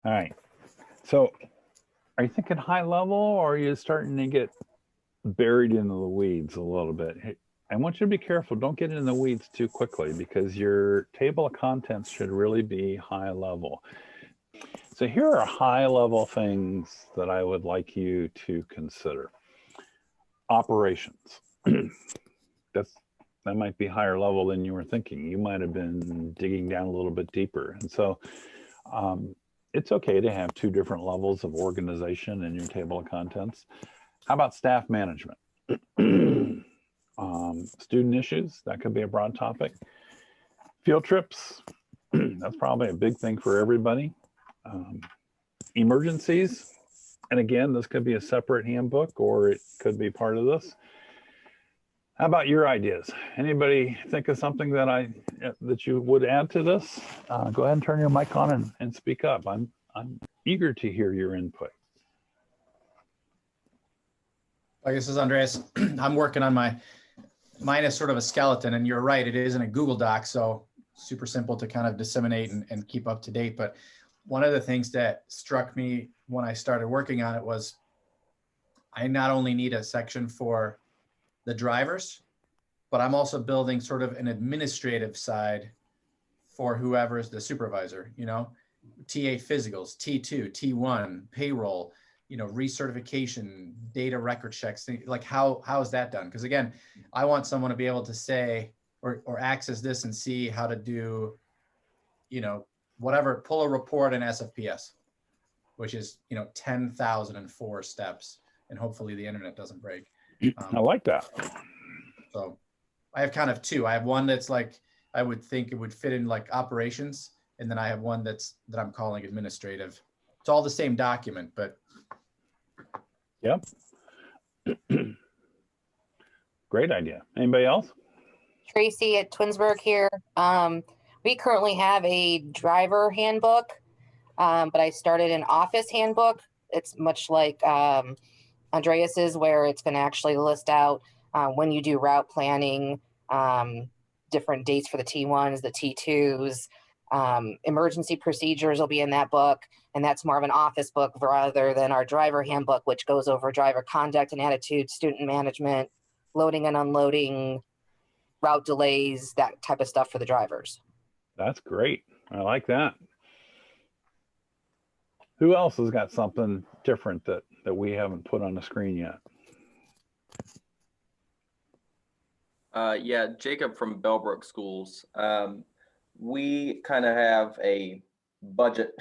All right. So are you thinking high level or are you starting to get buried into the weeds a little bit? Hey, I want you to be careful. Don't get in the weeds too quickly because your table of contents should really be high level. So here are high level things that I would like you to consider. Operations. That's that might be higher level than you were thinking. You might have been digging down a little bit deeper. And so it's okay to have two different levels of organization in your table of contents. How about staff management? Student issues, that could be a broad topic. Field trips, that's probably a big thing for everybody. Um, Emergencies, and again, this could be a separate handbook or it could be part of this. How about your ideas? Anybody think of something that you would add to this? Go ahead and turn your mic on and speak up. I'm eager to hear your input. I guess this is Andreas. I'm working on mine is sort of a skeleton, and you're right, it is in a Google Doc, so super simple to kind of disseminate and keep up to date. But one of the things that struck me when I started working on it was I not only need a section for the drivers, but I'm also building sort of an administrative side for whoever's the supervisor, TA physicals, T2, T1, payroll, recertification, data record checks, like how is that done? Because again, I want someone to be able to say or access this and see how to do, whatever, pull a report in SFPS, which is, 10,004 steps, and hopefully the internet doesn't break. I like that. So I have kind of two. I have one that's like, I would think it would fit in like operations. And then I have one that I'm calling administrative. It's all the same document, but. Yep. Great idea. Anybody else? Tracy at Twinsburg here. We currently have a driver handbook, but I started an office handbook. It's much like Andreas's, where it's going to actually list out when you do route planning, different dates for the T1s, the T2s, emergency procedures will be in that book. And that's more of an office book rather than our driver handbook, which goes over driver conduct and attitude, student management, loading and unloading, route delays, that type of stuff for the drivers. That's great. I like that. Who else has got something different that we haven't put on the screen yet? Yeah, Jacob from Bellbrook Schools. We kind of have a budget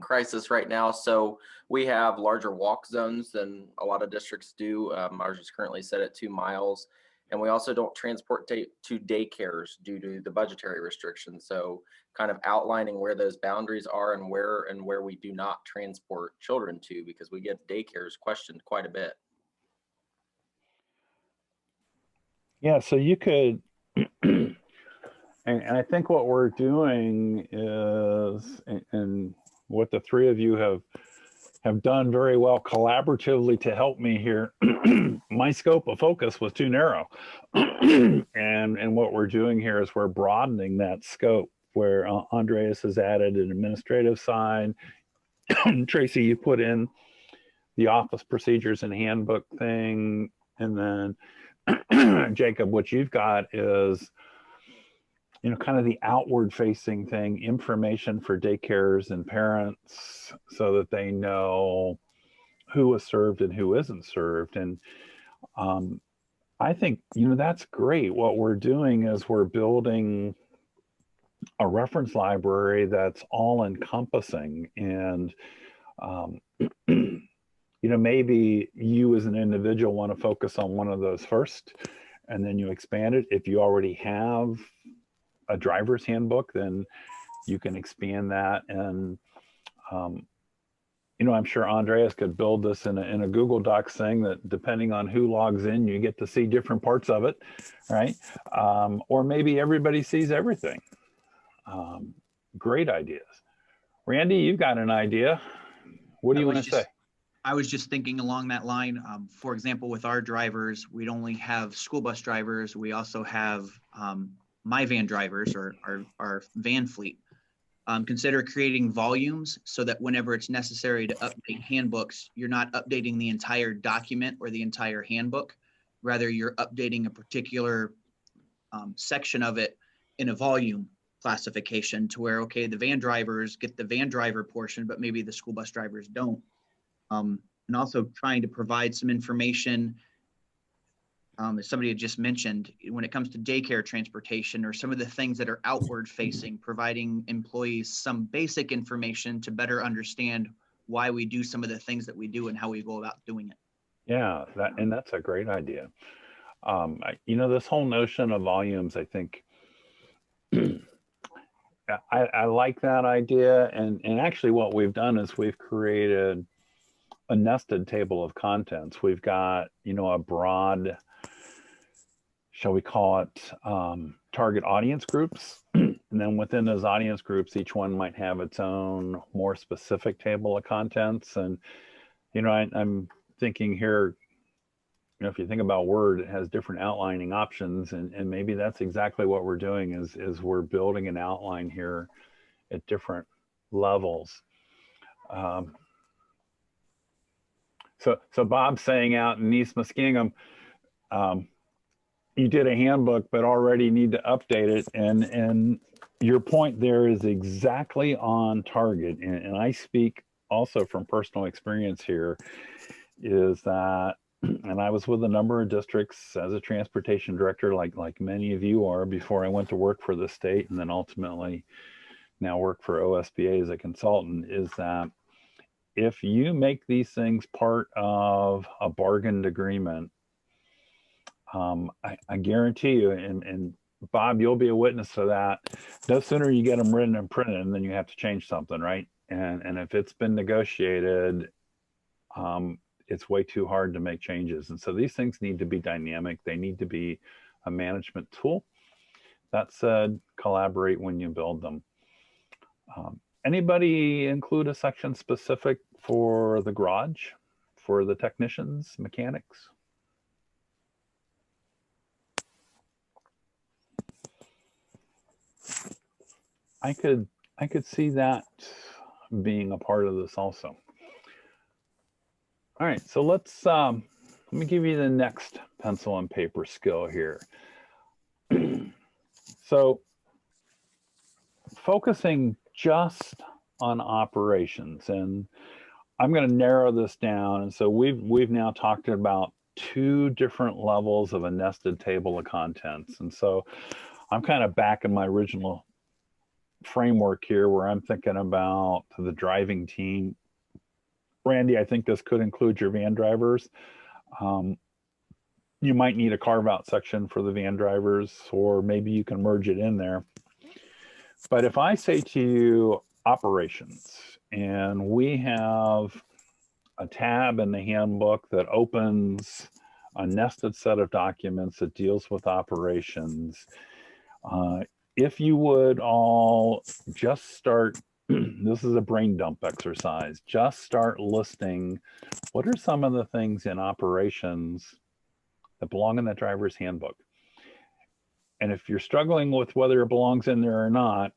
crisis right now, so we have larger walk zones than a lot of districts do. Ours is currently set at 2 miles, and we also don't transport to daycares due to the budgetary restrictions. So kind of outlining where those boundaries are and where we do not transport children to, because we get daycares questioned quite a bit. Yeah, so you could, and I think what we're doing is, and what the three of you have done very well collaboratively to help me here. My scope of focus was too narrow, and what we're doing here is we're broadening that scope. Where Andreas has added an administrative side, Tracy, you put in the office procedures and handbook thing, and then Jacob, what you've got is, kind of the outward facing thing, information for daycares and parents so that they know who is served and who isn't served. And I think, that's great. What we're doing is we're building a reference library that's all encompassing. And, maybe you as an individual want to focus on one of those first, and then you expand it. If you already have a driver's handbook, then you can expand that. And, I'm sure Andreas could build this in a Google Docs thing that depending on who logs in, you get to see different parts of it, right? Or maybe everybody sees everything. Great ideas. Randy, you've got an idea. What do you want to say? I was just thinking along that line. For example, with our drivers, we'd only have school bus drivers. We also have my van drivers, or our van fleet. Consider creating volumes so that whenever it's necessary to update handbooks, you're not updating the entire document or the entire handbook. Rather, you're updating a particular section of it in a volume classification to where, okay, the van drivers get the van driver portion, but maybe the school bus drivers don't. And also trying to provide some information, as somebody had just mentioned, when it comes to daycare transportation or some of the things that are outward facing, providing employees some basic information to better understand why we do some of the things that we do and how we go about doing it. Yeah, that's a great idea. This whole notion of volumes, I think I like that idea. And actually what we've done is we've created a nested table of contents. We've got, a broad, shall we call it, target audience groups. And then within those audience groups, each one might have its own more specific table of contents. And, I'm thinking here, if you think about Word, it has different outlining options. And maybe that's exactly what we're doing is we're building an outline here at different levels. So Bob's saying out in East Muskingum, you did a handbook, but already need to update it. And your point there is exactly on target. And I speak also from personal experience here, is that, and I was with a number of districts as a transportation director, like many of you are, before I went to work for the state, and then ultimately now work for OSBA as a consultant, is that if you make these things part of a bargained agreement, I guarantee you, and Bob, you'll be a witness to that. No sooner you get them written and printed, and then you have to change something, right? And if it's been negotiated, it's way too hard to make changes. And so these things need to be dynamic. They need to be a management tool. That said, collaborate when you build them. Anybody include a section specific for the garage, for the technicians, mechanics? I could see that being a part of this also. All right, so let me give you the next pencil and paper skill here. So focusing just on operations, and I'm going to narrow this down. And so we've now talked about 2 different levels of a nested table of contents. And so I'm kind of back in my original framework here, where I'm thinking about the driving team. Randy, I think this could include your van drivers. You might need a carve out section for the van drivers, or maybe you can merge it in there. But if I say to you operations, and we have a tab in the handbook that opens a nested set of documents that deals with operations, if you would all just start, this is a brain dump exercise, just start listing what are some of the things in operations that belong in that driver's handbook. And if you're struggling with whether it belongs in there or not,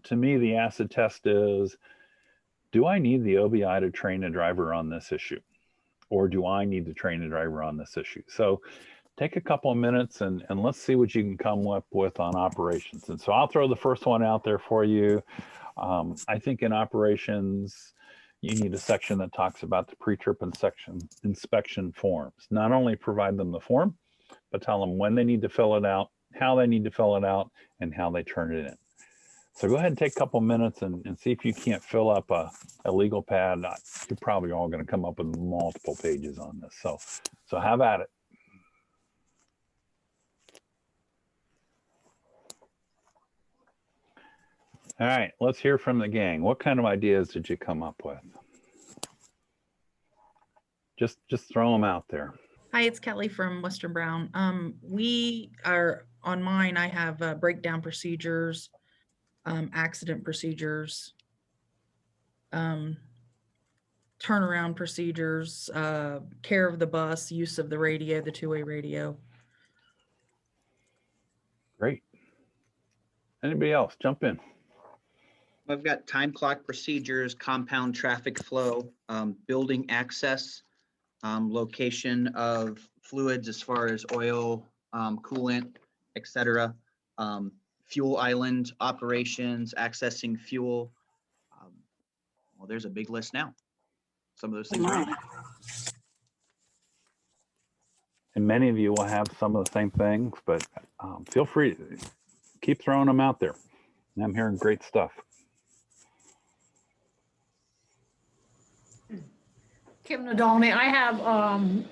to me, the acid test is, do I need the OBI to train a driver on this issue? Or do I need to train a driver on this issue? So take a couple of minutes and let's see what you can come up with on operations. And so I'll throw the first one out there for you. I think in operations, you need a section that talks about the pre-trip inspection forms. Not only provide them the form, but tell them when they need to fill it out, how they need to fill it out, and how they turn it in. So go ahead and take a couple minutes and see if you can't fill up a legal pad. You're probably all going to come up with multiple pages on this. So have at it. All right, let's hear from the gang. What kind of ideas did you come up with? Just throw them out there. Hi, it's Kelly from Western Brown. We are on mine. I have breakdown procedures, accident procedures, turnaround procedures, care of the bus, use of the radio, the two-way radio. Great. Anybody else? Jump in. I've got time clock procedures, compound traffic flow, building access, location of fluids as far as oil, coolant, et cetera, fuel island operations, accessing fuel. Well, there's a big list now. Some of those things are. And many of you will have some of the same things, but feel free to keep throwing them out there. And I'm hearing great stuff. Kim Nadolny, I have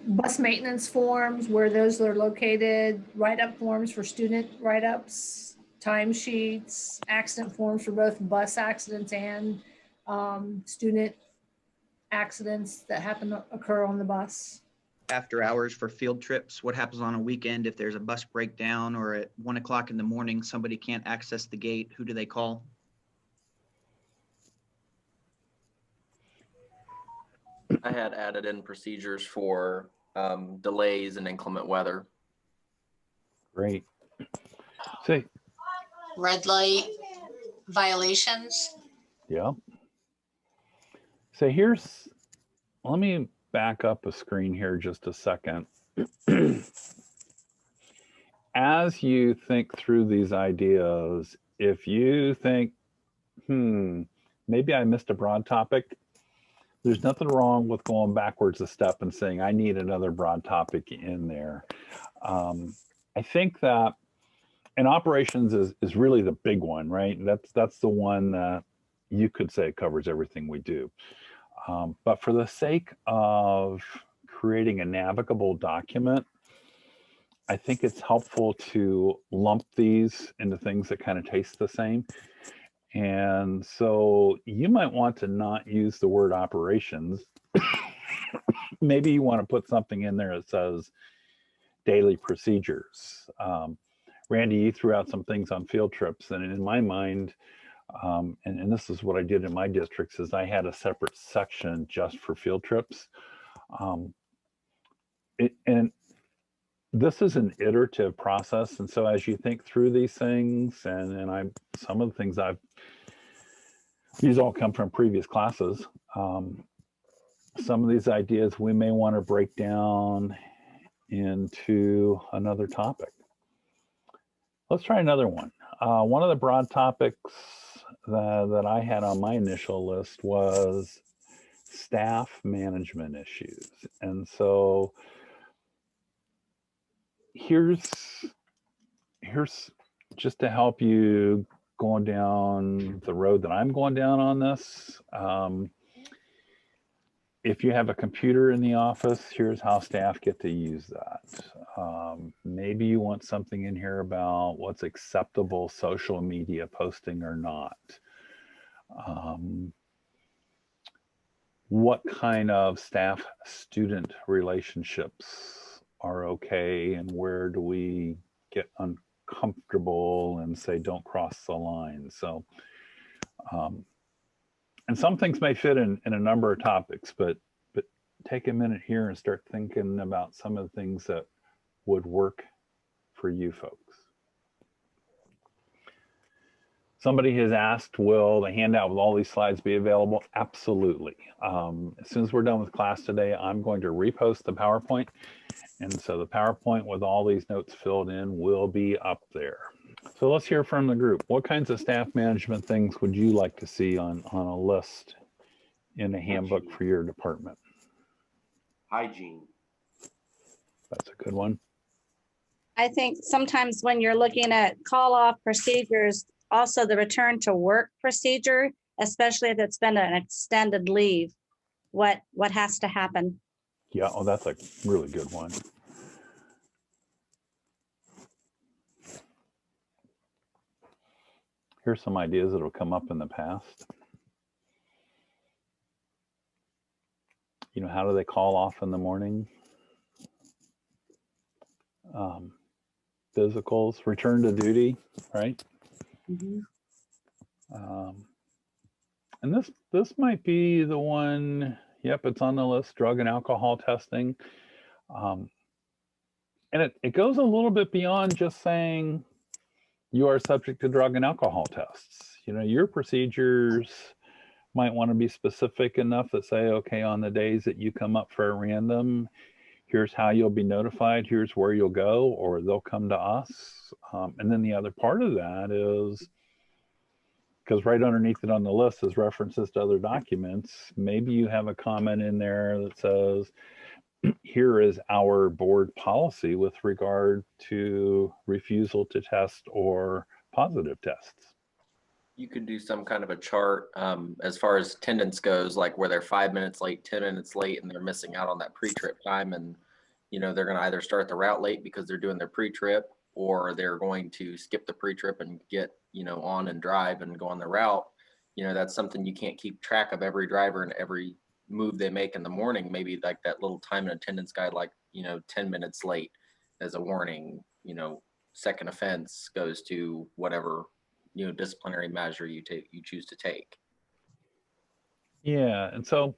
bus maintenance forms where those are located, write-up forms for student write-ups, timesheets, accident forms for both bus accidents and student accidents that happen to occur on the bus. After hours for field trips, what happens on a weekend if there's a bus breakdown or at 1 o'clock in the morning, somebody can't access the gate, who do they call? I had added in procedures for delays and inclement weather. Great. See, Red light violations. yeah. So let me back up a screen here just a second. As you think through these ideas, if you think, maybe I missed a broad topic, there's nothing wrong with going backwards a step and saying, I need another broad topic in there. I think that, and operations is really the big one, right? That's the one that you could say covers everything we do. But for the sake of creating a navigable document, I think it's helpful to lump these into things that kind of taste the same. And so you might want to not use the word operations. Maybe you want to put something in there that says daily procedures. Randy, you threw out some things on field trips, and in my mind, and this is what I did in my districts, is I had a separate section just for field trips. And this is an iterative process. And so as you think through these things, and some of the things these all come from previous classes. Some of these ideas we may want to break down into another topic. Let's try another one. One of the broad topics that I had on my initial list was staff management issues. And so here's just to help you going down the road that I'm going down on this. If you have a computer in the office, here's how staff get to use that. Maybe you want something in here about what's acceptable social media posting or not. What kind of staff-student relationships are okay, and where do we get uncomfortable and say don't cross the line? So and some things may fit in a number of topics, but take a minute here and start thinking about some of the things that would work for you folks. Somebody has asked, will the handout with all these slides be available? Absolutely. As soon as we're done with class today, I'm going to repost the PowerPoint. And so the PowerPoint with all these notes filled in will be up there. So let's hear from the group. What kinds of staff management things would you like to see on a list in a handbook for your department? Hygiene. That's a good one. I think sometimes when you're looking at call-off procedures, also the return to work procedure, especially if it's been an extended leave, what has to happen? Yeah, oh, that's a really good one. Here's some ideas that have come up in the past. You know, how do they call off in the morning? Physicals, return to duty, right? Mm-hmm. And this might be the one. Yep, it's on the list. Drug and alcohol testing, and it goes a little bit beyond just saying you are subject to drug and alcohol tests. You know, your procedures might want to be specific enough that say, okay, on the days that you come up for a random, here's how you'll be notified, here's where you'll go, or they'll come to us. And then the other part of that is, because right underneath it on the list is references to other documents, maybe you have a comment in there that says, here is our board policy with regard to refusal to test or positive tests. You could do some kind of a chart as far as attendance goes, like where they're 5 minutes late, 10 minutes late, and they're missing out on that pre-trip time. And, you know, they're going to either start the route late because they're doing their pre-trip, or they're going to skip the pre-trip and get, you know, on and drive and go on the route. You know, that's something you can't keep track of every driver and every move they make in the morning. Maybe like that little time and attendance guide, like, you know, 10 minutes late as a warning, you know, second offense goes to whatever, you know, disciplinary measure you choose to take. Yeah, and so,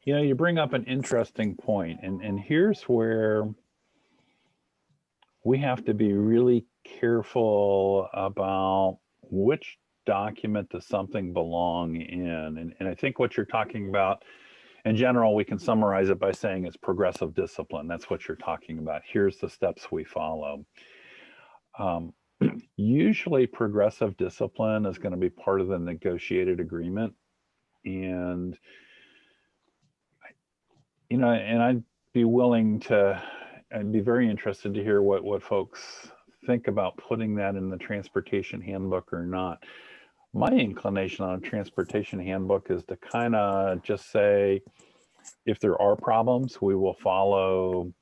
you know, you bring up an interesting point, and here's where we have to be really careful about which document does something belong in. And I think what you're talking about, in general, we can summarize it by saying it's progressive discipline. That's what you're talking about. Here's the steps we follow. Usually progressive discipline is going to be part of the negotiated agreement. And, you know, and I'd be very interested to hear what folks think about putting that in the transportation handbook or not. My inclination on a transportation handbook is to kind of just say, if there are problems, we will follow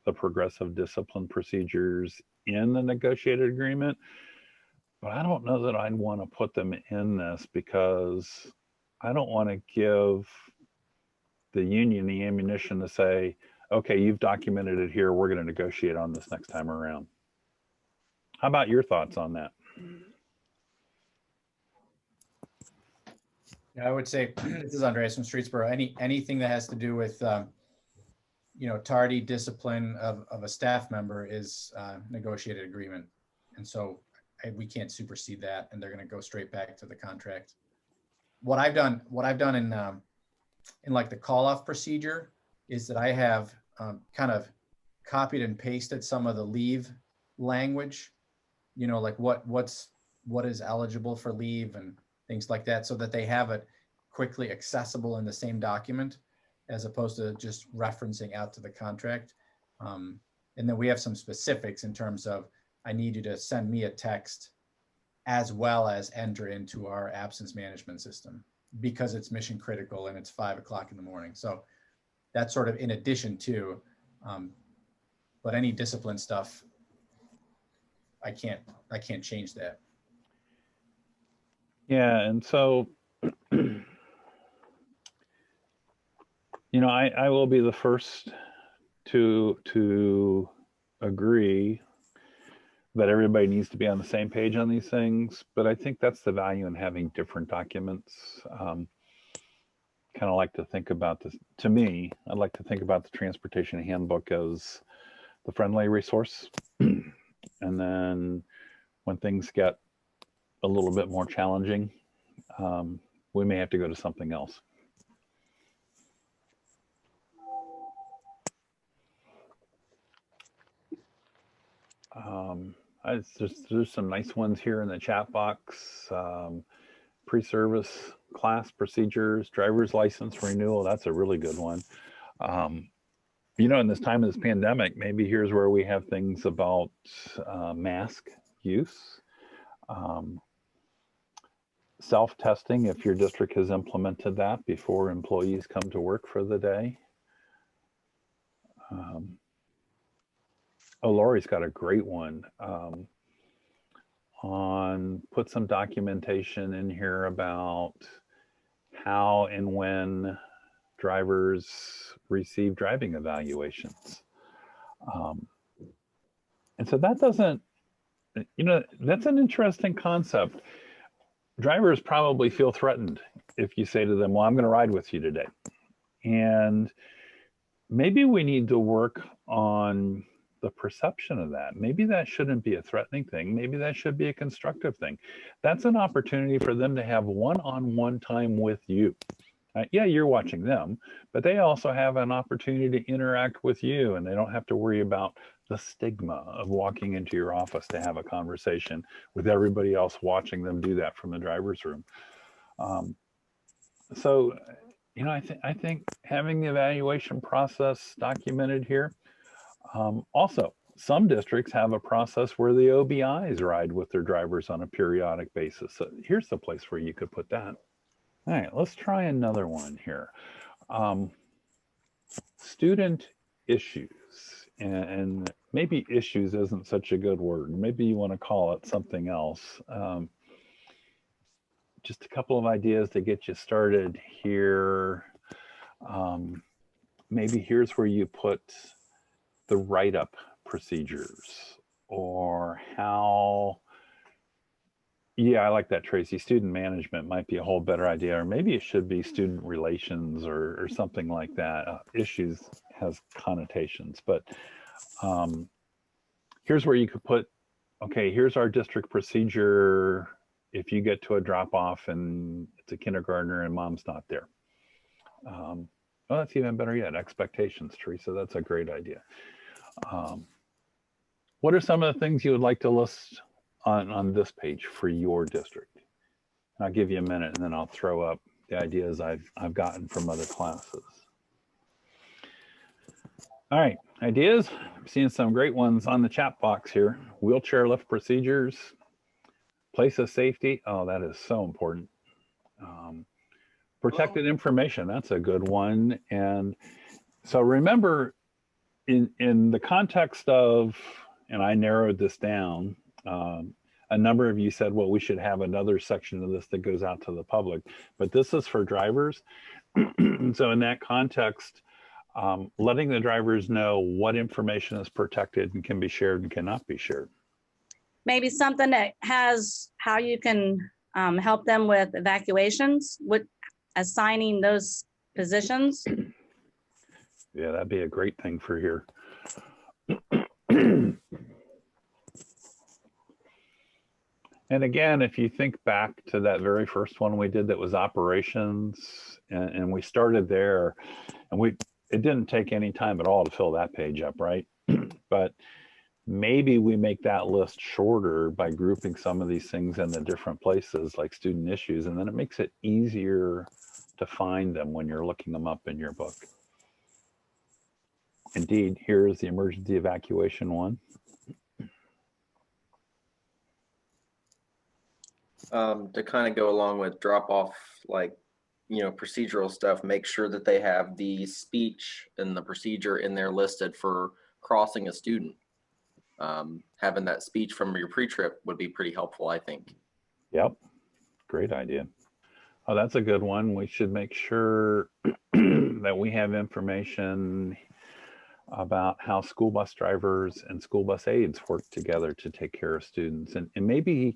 the progressive discipline procedures in the negotiated agreement. But I don't know that I'd want to put them in this, because I don't want to give the union the ammunition to say, okay, you've documented it here, we're going to negotiate on this next time around. How about your thoughts on that? Yeah, I would say, this is Andreas from Streetsboro. Anything that has to do with, you know, tardy discipline of a staff member is negotiated agreement. And so we can't supersede that, and they're going to go straight back to the contract. What I've done in like the call off procedure is that I have kind of copied and pasted some of the leave language, you know, like what is eligible for leave and things like that, so that they have it quickly accessible in the same document, as opposed to just referencing out to the contract. And then we have some specifics in terms of, I need you to send me a text as well as enter into our absence management system, because it's mission critical and it's 5 o'clock in the morning. So that's sort of in addition to, but any discipline stuff, I can't change that. Yeah, and so, you know, I will be the first to agree that everybody needs to be on the same page on these things, but I think that's the value in having different documents. Kind of like to think about this. To me, I'd like to think about the transportation handbook as the friendly resource, and then when things get a little bit more challenging, we may have to go to something else. There's some nice ones here in the chat box. Pre-service class procedures, driver's license renewal. That's a really good one. You know, in this time of this pandemic, maybe here's where we have things about mask use. Self-testing, if your district has implemented that before employees come to work for the day. Lori's got a great one on put some documentation in here about how and when drivers receive driving evaluations. And so that doesn't, you know, that's an interesting concept. Drivers probably feel threatened if you say to them, well, I'm going to ride with you today. And maybe we need to work on the perception of that. Maybe that shouldn't be a threatening thing. Maybe that should be a constructive thing. That's an opportunity for them to have one-on-one time with you. Yeah, you're watching them, but they also have an opportunity to interact with you, and they don't have to worry about the stigma of walking into your office to have a conversation with everybody else watching them do that from the driver's room. So, you know, I think having the evaluation process documented here. Also, some districts have a process where the OBIs ride with their drivers on a periodic basis. So here's the place where you could put that. All right, let's try another one here. Student issues, and maybe issues isn't such a good word. Maybe you want to call it something else. Just a couple of ideas to get you started here. Maybe here's where you put the write-up procedures, or how, yeah, I like that, Tracy. Student management might be a whole better idea, or maybe it should be student relations or something like that. Issues has connotations, but here's where you could put, okay, here's our district procedure if you get to a drop-off and it's a kindergartner and mom's not there. Well, that's even better yet, expectations, Teresa. That's a great idea. What are some of the things you would like to list on this page for your district? I'll give you a minute and then I'll throw up the ideas I've gotten from other classes. All right, ideas. I'm seeing some great ones on the chat box here. Wheelchair lift procedures, place of safety. Oh, that is so important. Protected information, that's a good one. And so remember, in the context of, and I narrowed this down, a number of you said, well, we should have another section of this that goes out to the public, but this is for drivers. So in that context, letting the drivers know what information is protected and can be shared and cannot be shared. Maybe something that has how you can help them with evacuations, with assigning those positions. Yeah, that'd be a great thing for here. And again, if you think back to that very first one we did that was operations, and we started there, and it didn't take any time at all to fill that page up, right? But maybe we make that list shorter by grouping some of these things in the different places, like student issues, and then it makes it easier to find them when you're looking them up in your book. Indeed, here's the emergency evacuation one. To kind of go along with drop off, like, you know, procedural stuff, make sure that they have the speech and the procedure in there listed for crossing a student. Having that speech from your pre-trip would be pretty helpful, I think. Yep, great idea. Oh, that's a good one. We should make sure that we have information about how school bus drivers and school bus aides work together to take care of students. And maybe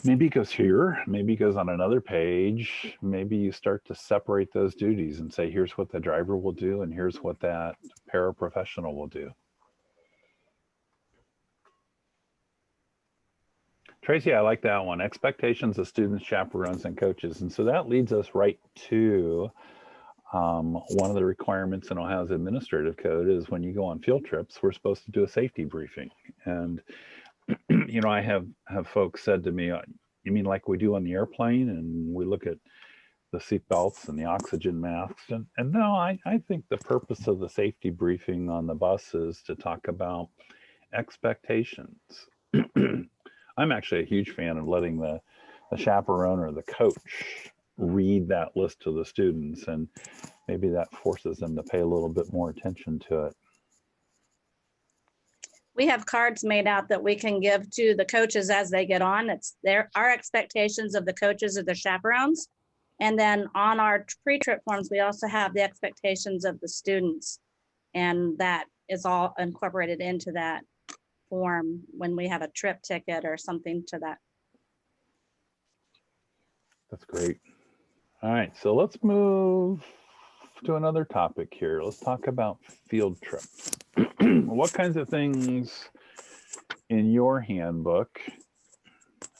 it goes here, maybe it goes on another page. Maybe you start to separate those duties and say, here's what the driver will do and here's what that paraprofessional will do. Tracy, I like that one. Expectations of students, chaperones, and coaches. And so that leads us right to one of the requirements in Ohio's administrative code is when you go on field trips, we're supposed to do a safety briefing. And, you know, I have folks said to me, you mean like we do on the airplane and we look at the seat belts and the oxygen masks? And no, I think the purpose of the safety briefing on the bus is to talk about expectations. I'm actually a huge fan of letting the chaperone or the coach read that list to the students, and maybe that forces them to pay a little bit more attention to it. We have cards made out that we can give to the coaches as they get on. It's our expectations of the coaches or the chaperones. And then on our pre-trip forms, we also have the expectations of the students. And that is all incorporated into that form when we have a trip ticket or something to that. That's great. All right, so let's move to another topic here. Let's talk about field trips. what kinds of things in your handbook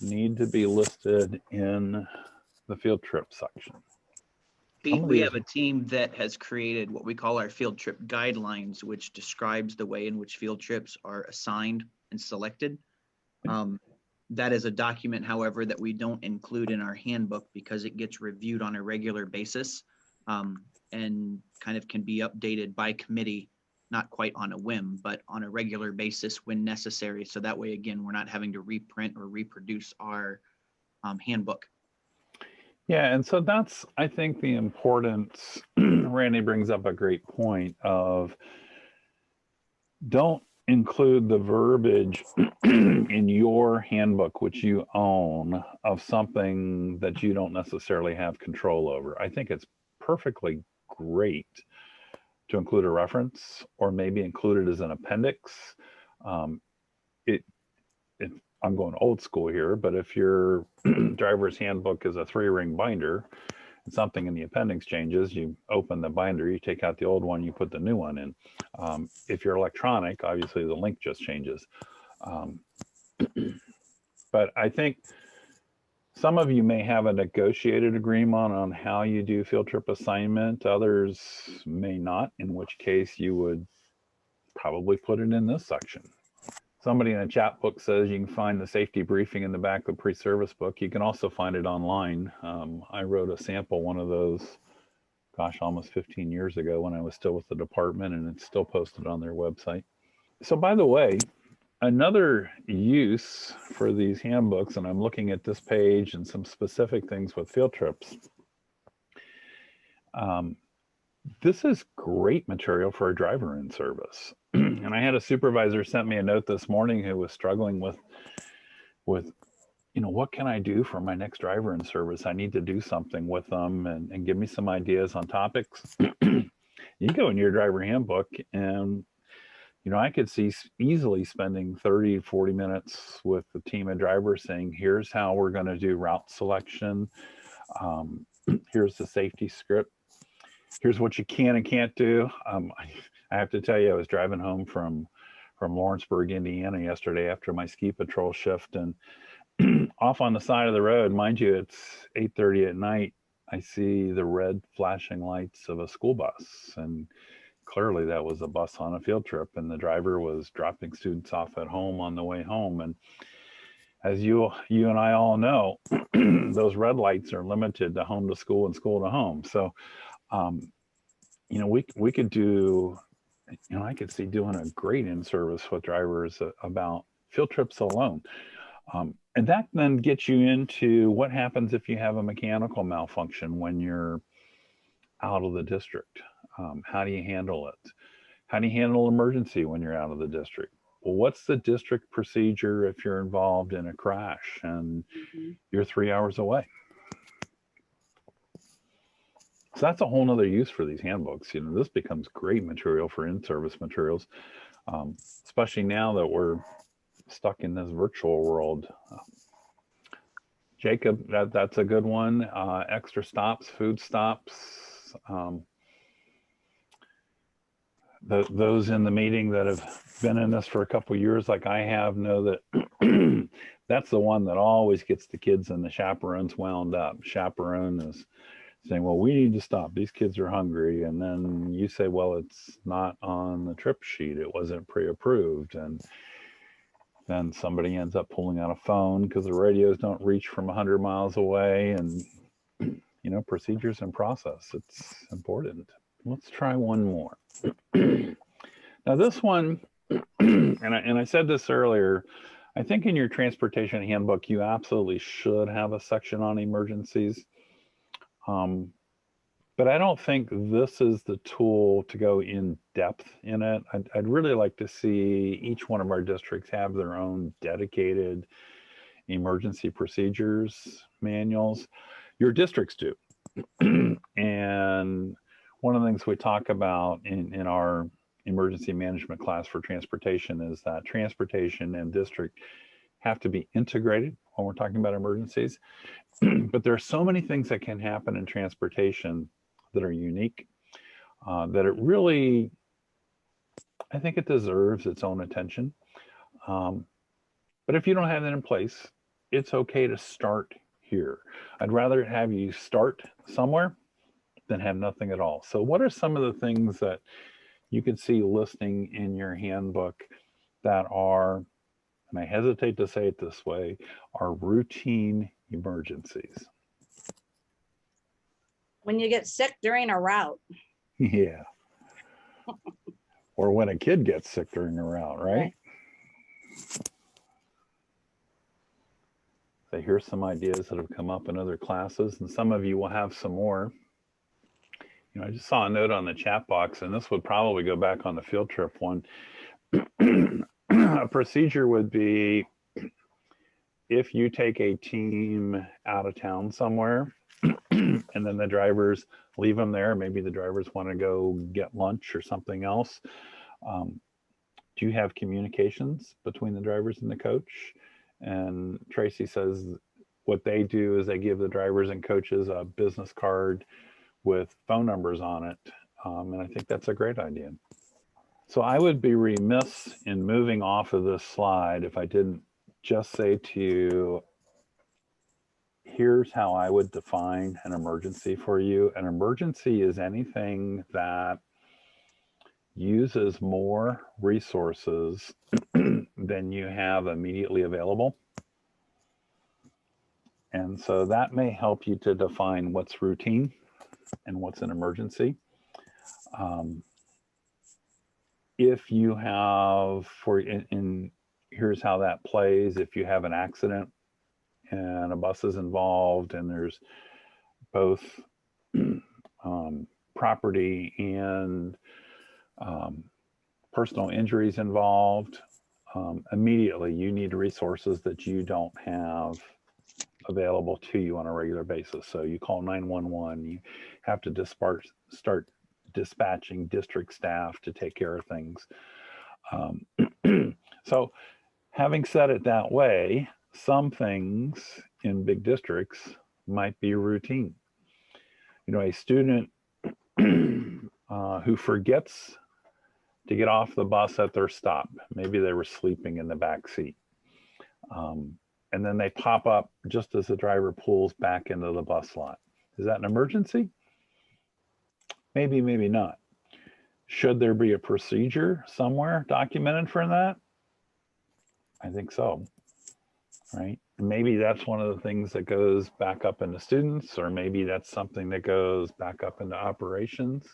need to be listed in the field trip section? We have a team that has created what we call our field trip guidelines, which describes the way in which field trips are assigned and selected. That is a document, however, that we don't include in our handbook because it gets reviewed on a regular basis and kind of can be updated by committee, not quite on a whim, but on a regular basis when necessary. So that way, again, we're not having to reprint or reproduce our handbook. Yeah, and so that's, I think, the importance. Randy brings up a great point of don't include the verbiage in your handbook, which you own, of something that you don't necessarily have control over. I think it's perfectly great to include a reference or maybe include it as an appendix. I'm going old school here, but if your driver's handbook is a 3-ring binder and something in the appendix changes, you open the binder, you take out the old one, you put the new one in. If you're electronic, obviously the link just changes. But I think some of you may have a negotiated agreement on how you do field trip assignment. Others may not, in which case you would probably put it in this section. Somebody in a chat book says you can find the safety briefing in the back of the pre-service book. You can also find it online. I wrote a sample one of those, gosh, almost 15 years ago when I was still with the department, and it's still posted on their website. So by the way, another use for these handbooks, and I'm looking at this page and some specific things with field trips. This is great material for a driver in service. And I had a supervisor sent me a note this morning who was struggling with, what can I do for my next driver in service? I need to do something with them and give me some ideas on topics. You go in your driver handbook and, I could see easily spending 30, 40 minutes with the team of drivers saying, here's how we're going to do route selection. Here's the safety script. Here's what you can and can't do. I have to tell you, I was driving home from Lawrenceburg, Indiana yesterday after my ski patrol shift, and off on the side of the road, mind you, it's 8:30 at night, I see the red flashing lights of a school bus, and clearly that was a bus on a field trip, and the driver was dropping students off at home on the way home. And as you and I all know, those red lights are limited to home to school and school to home. So we could do, I could see doing a great in-service with drivers about field trips alone. And that then gets you into what happens if you have a mechanical malfunction when you're out of the district. How do you handle it? How do you handle emergency when you're out of the district? Well, what's the district procedure if you're involved in a crash and you're 3 hours away? So that's a whole nother use for these handbooks. This becomes great material for in-service materials, especially now that we're stuck in this virtual world. Jacob, that's a good one. Extra stops, food stops. Those in the meeting that have been in this for a couple of years, like I have, know that that's the one that always gets the kids and the chaperones wound up. Chaperone is saying, well, we need to stop. These kids are hungry. And then you say, well, it's not on the trip sheet. It wasn't pre-approved. And then somebody ends up pulling out a phone because the radios don't reach from 100 miles away. And, procedures and process, it's important. Let's try one more. Now this one, and I said this earlier, I think in your transportation handbook, you absolutely should have a section on emergencies. But I don't think this is the tool to go in depth in it. I'd really like to see each one of our districts have their own dedicated emergency procedures manuals. Your districts do. And one of the things we talk about in our emergency management class for transportation is that transportation and district have to be integrated when we're talking about emergencies. But there are so many things that can happen in transportation that are unique, that it really I think it deserves its own attention. But if you don't have that in place, it's okay to start here. I'd rather have you start somewhere than have nothing at all. So what are some of the things that you can see listing in your handbook that are, and I hesitate to say it this way, are routine emergencies? When you get sick during a route. Yeah. Or when a kid gets sick during a route, right? So here's some ideas that have come up in other classes, and some of you will have some more. You know, I just saw a note on the chat box, and this would probably go back on the field trip one. A procedure would be if you take a team out of town somewhere and then the drivers leave them there, maybe the drivers want to go get lunch or something else. Do you have communications between the drivers and the coach? And Tracy says what they do is they give the drivers and coaches a business card with phone numbers on it. And I think that's a great idea. So I would be remiss in moving off of this slide if I didn't just say to you, here's how I would define an emergency for you. An emergency is anything that uses more resources than you have immediately available. And so that may help you to define what's routine and what's an emergency. If you have, here's how that plays. If you have an accident and a bus is involved and there's both property and personal injuries involved, immediately you need resources that you don't have available to you on a regular basis. So you call 911, you have to start dispatching district staff to take care of things. So having said it that way, some things in big districts might be routine. You know, a student who forgets to get off the bus at their stop, maybe they were sleeping in the back seat, and then they pop up just as the driver pulls back into the bus lot. Is that an emergency? Maybe, maybe not. Should there be a procedure somewhere documented for that? I think so, right? Maybe that's one of the things that goes back up into students, or maybe that's something that goes back up into operations.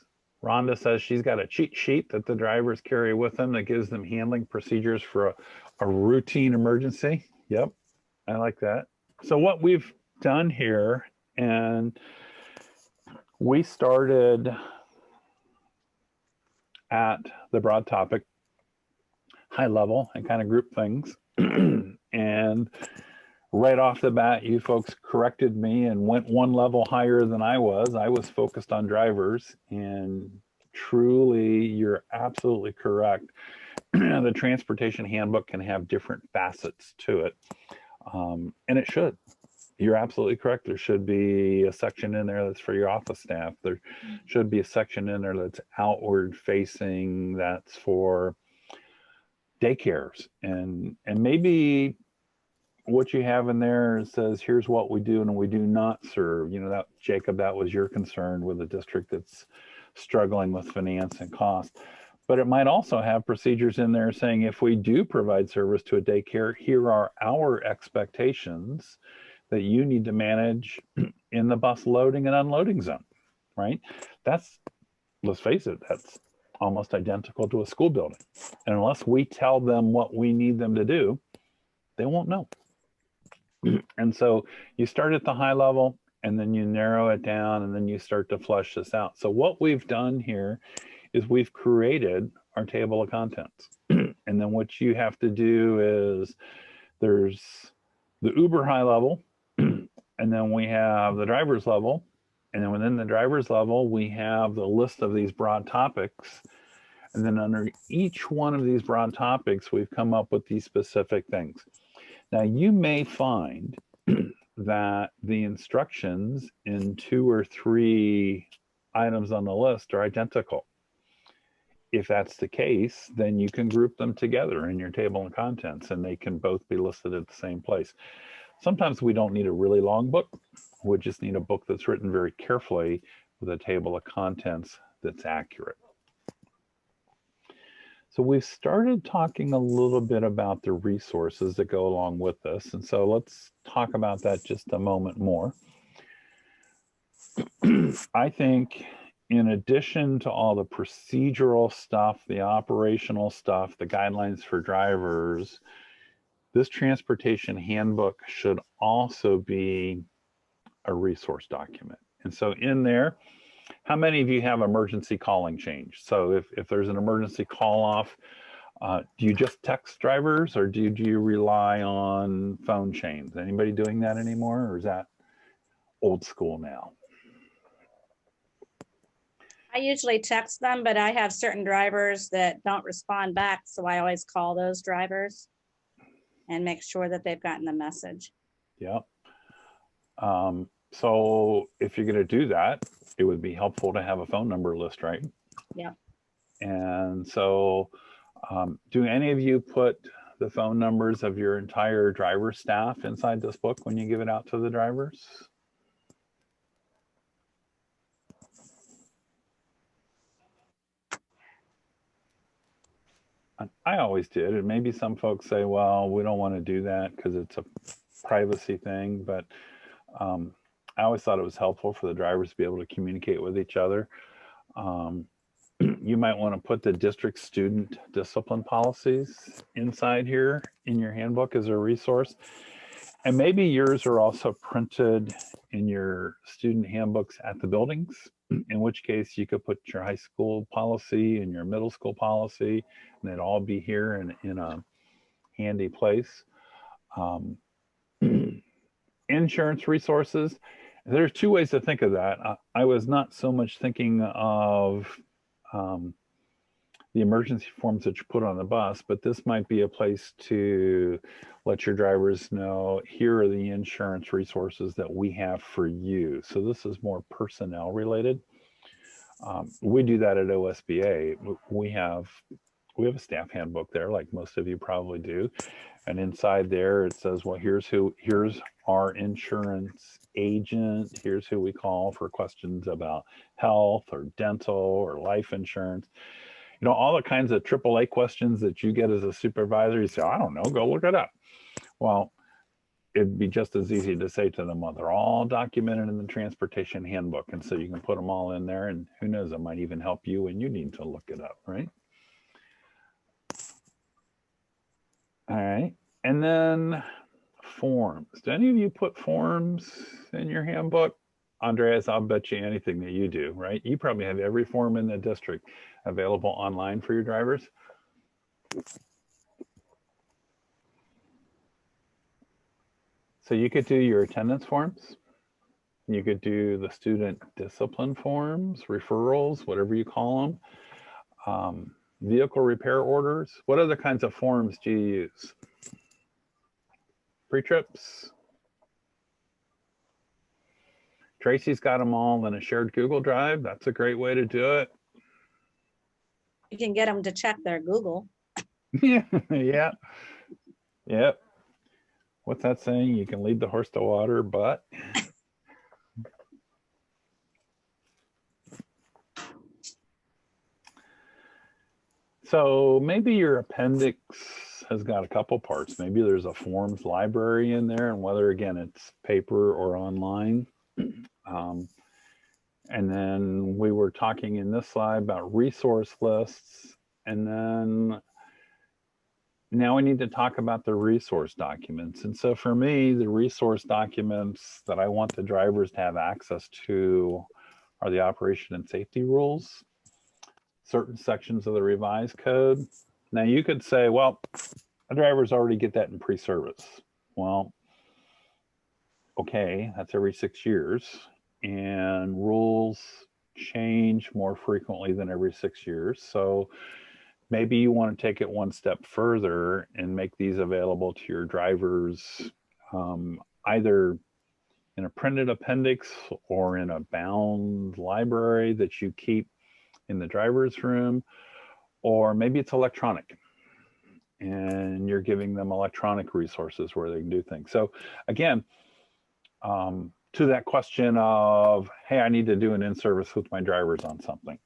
Rhonda says she's got a cheat sheet that the drivers carry with them that gives them handling procedures for a routine emergency. Yep, I like that. So what we've done here, and we started at the broad topic, high level, and kind of group things. And right off the bat, you folks corrected me and went one level higher than I was. I was focused on drivers, and truly, you're absolutely correct. The transportation handbook can have different facets to it, and it should. You're absolutely correct. There should be a section in there that's for your office staff. There should be a section in there that's outward facing, that's for daycares. And maybe what you have in there says, here's what we do and we do not serve. You know, that, Jacob, that was your concern with a district that's struggling with finance and cost. But it might also have procedures in there saying, if we do provide service to a daycare, here are our expectations that you need to manage in the bus loading and unloading zone, right? That's, let's face it, that's almost identical to a school building. And unless we tell them what we need them to do, they won't know. And so you start at the high level and then you narrow it down and then you start to flush this out. So what we've done here is we've created our table of contents. And then what you have to do is there's the uber high level, and then we have the driver's level. And then within the driver's level, we have the list of these broad topics. And then under each one of these broad topics, we've come up with these specific things. Now, you may find that the instructions in 2 or 3 items on the list are identical. if that's the case, then you can group them together in your table of contents and they can both be listed at the same place. Sometimes we don't need a really long book. We just need a book that's written very carefully with a table of contents that's accurate. So we've started talking a little bit about the resources that go along with this. And so let's talk about that just a moment more. I think in addition to all the procedural stuff, the operational stuff, the guidelines for drivers, this transportation handbook should also be a resource document. And so in there, how many of you have emergency calling change? So if there's an emergency call off, do you just text drivers or do you rely on phone chains? Anybody doing that anymore, or is that old school now? I usually text them, but I have certain drivers that don't respond back. So I always call those drivers and make sure that they've gotten the message. Yeah. So if you're going to do that, it would be helpful to have a phone number list, right? Yeah. And so do any of you put the phone numbers of your entire driver staff inside this book when you give it out to the drivers? I always did. And maybe some folks say, well, we don't want to do that because it's a privacy thing. But I always thought it was helpful for the drivers to be able to communicate with each other. You might want to put the district student discipline policies inside here in your handbook as a resource. And maybe yours are also printed in your student handbooks at the buildings, in which case you could put your high school policy and your middle school policy, and they'd all be here in a handy place. Insurance resources. There's two ways to think of that. I was not so much thinking of the emergency forms that you put on the bus, but this might be a place to let your drivers know, here are the insurance resources that we have for you. So this is more personnel related. We do that at OSBA. We have a staff handbook there, like most of you probably do. And inside there, it says, well, here's our insurance agent. Here's who we call for questions about health or dental or life insurance. You know, all the kinds of AAA questions that you get as a supervisor. You say, I don't know, go look it up. Well, it'd be just as easy to say to them, well, they're all documented in the transportation handbook. And so you can put them all in there, and who knows, it might even help you when you need to look it up, right? All right. And then forms. Do any of you put forms in your handbook? Andreas, I'll bet you anything that you do, right? You probably have every form in the district available online for your drivers. So you could do your attendance forms. You could do the student discipline forms, referrals, whatever you call them. Vehicle repair orders. What other kinds of forms do you use? Pre-trips. Tracy's got them all in a shared Google Drive. That's a great way to do it. You can get them to check their Google. Yeah. Yep. What's that saying? You can lead the horse to water, but. So maybe your appendix has got a couple parts. Maybe there's a forms library in there, and whether, again, it's paper or online. And then we were talking in this slide about resource lists. And then now we need to talk about the resource documents. And so for me, the resource documents that I want the drivers to have access to are the operation and safety rules, certain sections of the revised code. Now you could say, well, the drivers already get that in pre-service. Well, okay, that's every 6 years. And rules change more frequently than every 6 years. So maybe you want to take it one step further and make these available to your drivers, either in a printed appendix or in a bound library that you keep in the driver's room, or maybe it's electronic and you're giving them electronic resources where they can do things. So again, to that question of, hey, I need to do an in-service with my drivers on something.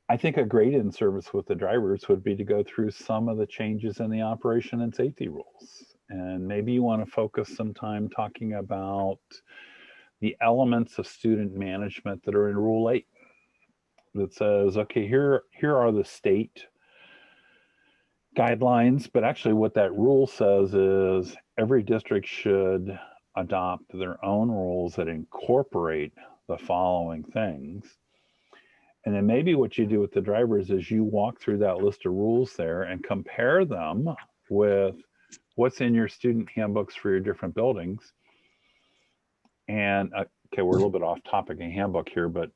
I think a great in-service with the drivers would be to go through some of the changes in the operation and safety rules. And maybe you want to focus some time talking about the elements of student management that are in Rule 8 that says, okay, here are the state guidelines, but actually what that rule says is every district should adopt their own rules that incorporate the following things. And then maybe what you do with the drivers is you walk through that list of rules there and compare them with what's in your student handbooks for your different buildings. And okay, we're a little bit off topic in handbook here, but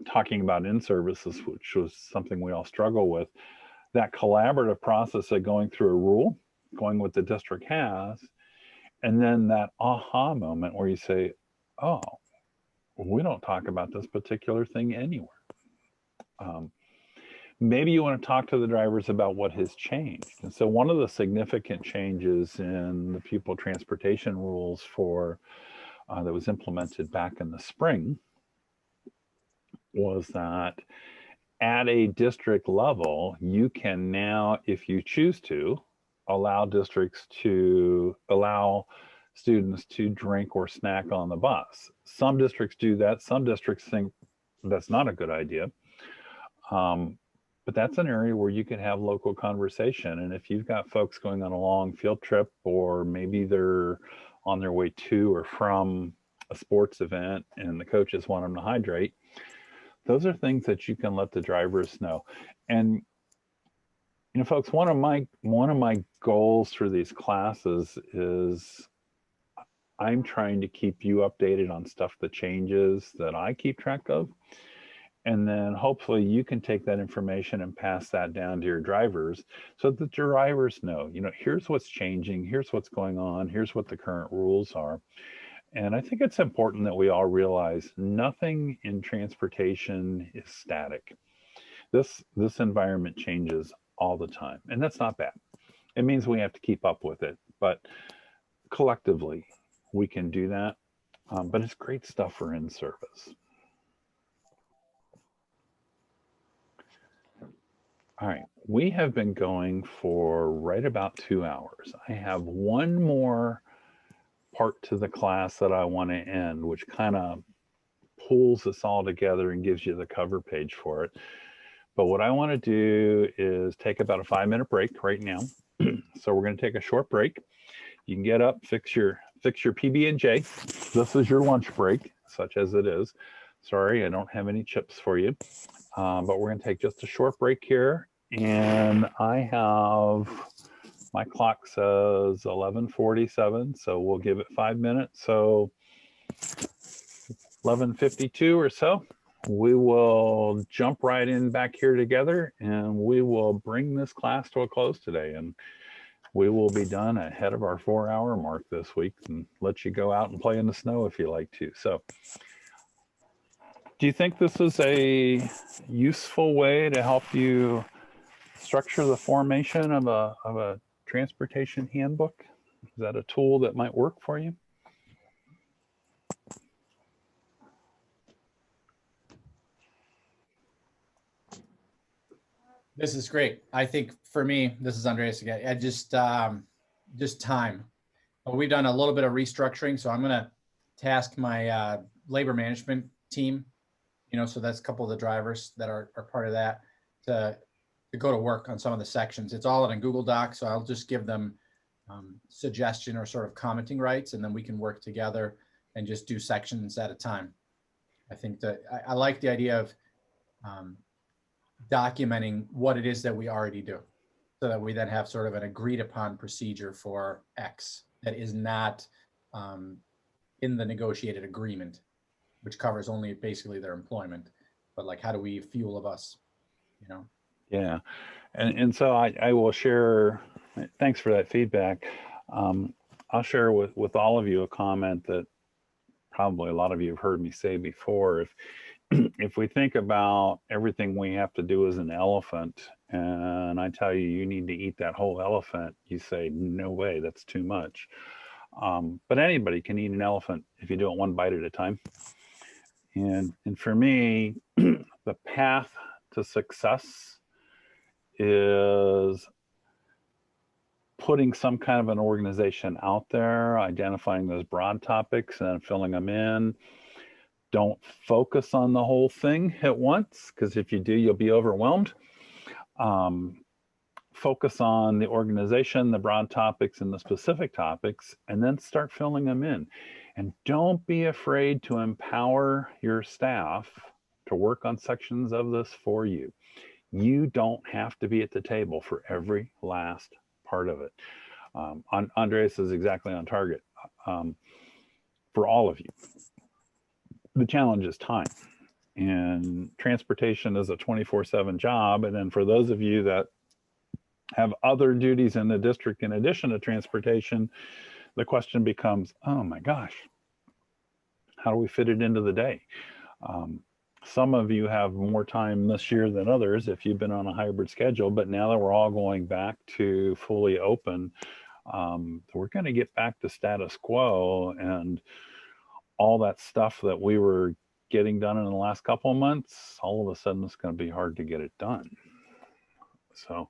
talking about in-services, which was something we all struggle with, that collaborative process of going through a rule, going what the district has, and then that aha moment where you say, oh, we don't talk about this particular thing anywhere. Maybe you want to talk to the drivers about what has changed. And so one of the significant changes in the pupil transportation rules for that was implemented back in the spring was that at a district level, you can now, if you choose to, allow students to drink or snack on the bus. Some districts do that. Some districts think that's not a good idea. But that's an area where you can have local conversation. And if you've got folks going on a long field trip, or maybe they're on their way to or from a sports event and the coaches want them to hydrate, those are things that you can let the drivers know. And you know, folks, one of my goals for these classes is I'm trying to keep you updated on stuff that changes that I keep track of. And then hopefully you can take that information and pass that down to your drivers so that the drivers know, you know, here's what's changing, here's what's going on, here's what the current rules are. And I think it's important that we all realize nothing in transportation is static. This environment changes all the time, and that's not bad. It means we have to keep up with it, but collectively we can do that. But it's great stuff for in-service. All right, we have been going for right about 2 hours. I have one more part to the class that I want to end, which kind of pulls this all together and gives you the cover page for it. But what I want to do is take about a 5-minute break right now. So we're going to take a short break. You can get up, fix your PB&J. This is your lunch break, such as it is. Sorry, I don't have any chips for you. But we're going to take just a short break here. And I have, my clock says 11:47, so we'll give it 5 minutes. So 11:52 or so, we will jump right in back here together and we will bring this class to a close today. And we will be done ahead of our 4-hour mark this week and let you go out and play in the snow if you like to. So do you think this is a useful way to help you structure the formation of a transportation handbook? Is that a tool that might work for you? This is great. I think for me, this is Andreas again. I just time. We've done a little bit of restructuring, so I'm going to task my labor management team. You know, so that's a couple of the drivers that are part of that to go to work on some of the sections. It's all in a Google Doc, so I'll just give them suggestion or sort of commenting rights, and then we can work together and just do sections at a time. I think that I like the idea of documenting what it is that we already do, so that we then have sort of an agreed upon procedure for X that is not in the negotiated agreement, which covers only basically their employment, but like, how do we fuel of us, you know? Yeah. And so I will share, thanks for that feedback. I'll share with all of you a comment that probably a lot of you have heard me say before. if we think about everything we have to do as an elephant, and I tell you, you need to eat that whole elephant, you say, no way, that's too much. But anybody can eat an elephant if you do it one bite at a time. And for me, the path to success is putting some kind of an organization out there, identifying those broad topics and filling them in. Don't focus on the whole thing at once, because if you do, you'll be overwhelmed. Focus on the organization, the broad topics, and the specific topics, and then start filling them in. And don't be afraid to empower your staff to work on sections of this for you. You don't have to be at the table for every last part of it. Andres is exactly on target for all of you. The challenge is time, and transportation is a 24/7 job. And then for those of you that have other duties in the district in addition to transportation, the question becomes, oh my gosh, how do we fit it into the day? Some of you have more time this year than others if you've been on a hybrid schedule, but now that we're all going back to fully open, we're going to get back to status quo, and all that stuff that we were getting done in the last couple of months, all of a sudden it's going to be hard to get it done. So